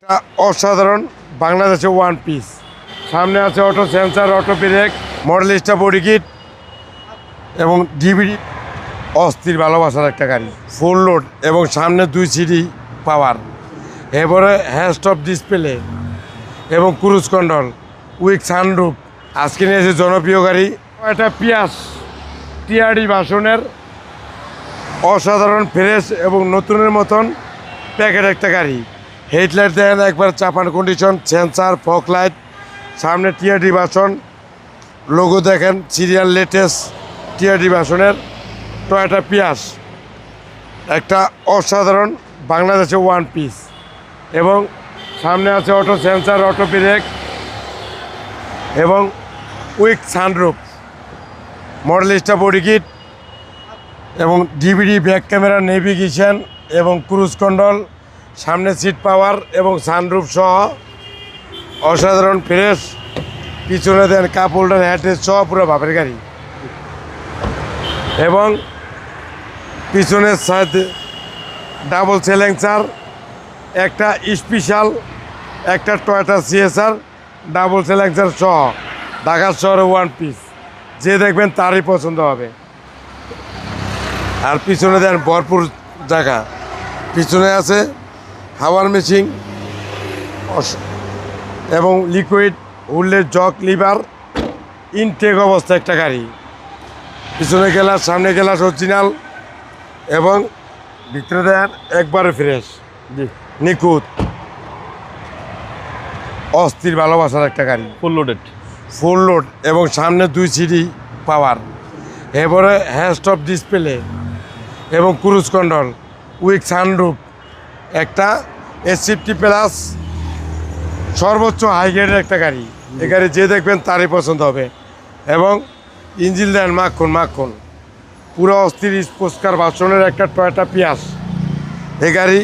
একটা অসাধারণ বাংলাদেশে ওয়ান পিস। সামনে আছে auto sensor, auto brake, Modellista body kit এবং ডিভিডি। অস্থির ভালোবাসার একটা গাড়ি, ফুল লোড এবং সামনে 2 সিডি পাওয়ার, এরপরে হ্যান্ডস্টপ ডিসপ্লে এবং ক্রুজ কন্ট্রোল উইথ সানরুফ। আজকে নিয়েছে জনপ্রিয় গাড়ি, এটা পিয়াস টিআরডি ভার্সনের অসাধারণ ফ্রেশ এবং নতুনের মতন প্যাকেট একটা গাড়ি। হেডলাইট দেখেন একবার চাপান কন্ডিশন, সেন্সার, ফগ লাইট, সামনে টিআরডি ভার্সন, লোগো দেখেন সিরিয়াল লেটেস্ট টিআরডি ভার্সনের টয়োটা পিয়াস। একটা অসাধারণ বাংলাদেশে ওয়ান পিস এবং সামনে আছে অটো সেন্সার, অটো ব্রেক এবং with sunroof, Modellista body kit এবং ডিভিডি, ব্যাক ক্যামেরা, নেভিগেশন এবং ক্রুজ কন্ট্রোল, সামনে সিট পাওয়ার এবং সানরুফ সহ অসাধারণ ফ্রেশ। পিছনে দেন কাপ হোল্ডার, হ্যান্ডরেস্ট সহ পুরো ভাবের গাড়ি এবং পিছনের সাথে ডাবল সেলেন্সার, একটা স্পেশাল একটা টয়োটা সিএসআর ডাবল সেলেন্সার সহ ঢাকা শহরে ওয়ান পিস। যে দেখবেন তারই পছন্দ হবে। আর পিছনে দেন ভরপুর জায়গা, পিছনে আছে হাওয়ার মেশিন এবং লিকুইড হুল্লের জগ লিভার ইনটেক অবস্থা একটা গাড়ি। পিছনে গ্লাস, সামনে গ্লাস অরিজিনাল এবং ভিতরে দেন একবারে ফ্রেশ, নিখুঁত। অস্থির ভালোবাসার একটা গাড়ি, ফুল লোড এবং সামনে 2 সিডি পাওয়ার, এরপরে হ্যান্ডস্টপ ডিসপ্লে এবং ক্রুজ কন্ট্রোল উইথ সানরুফ, একটা S50 প্লাস সর্বোচ্চ হাই গ্রেডের একটা গাড়ি। এই গাড়ি যে দেখবেন তারই পছন্দ হবে এবং ইঞ্জিন দেন মাখন পুরো অস্থির স্পোর্টস ভার্সনের একটা টয়োটা পিয়াস। এই গাড়ি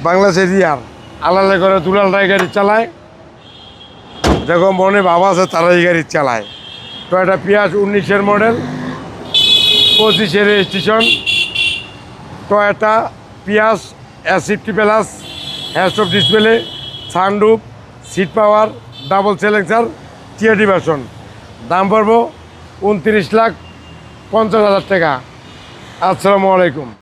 বাংলাদেশের রিয়ার আলাদা করে দুলালরাই গাড়ি চালায়, দেখো মনে ভাবা আছে তারা এই গাড়ি চালায়। টয়োটা পিয়াস 19-এর মডেল, 25-এর registration. Toyota Prius S50 plus, হ্যান্ডস্টপ display, sunroof, seat power, double silencer, TRD version. দাম পড়ব 29,50,000 টাকা। আসসালামু আলাইকুম।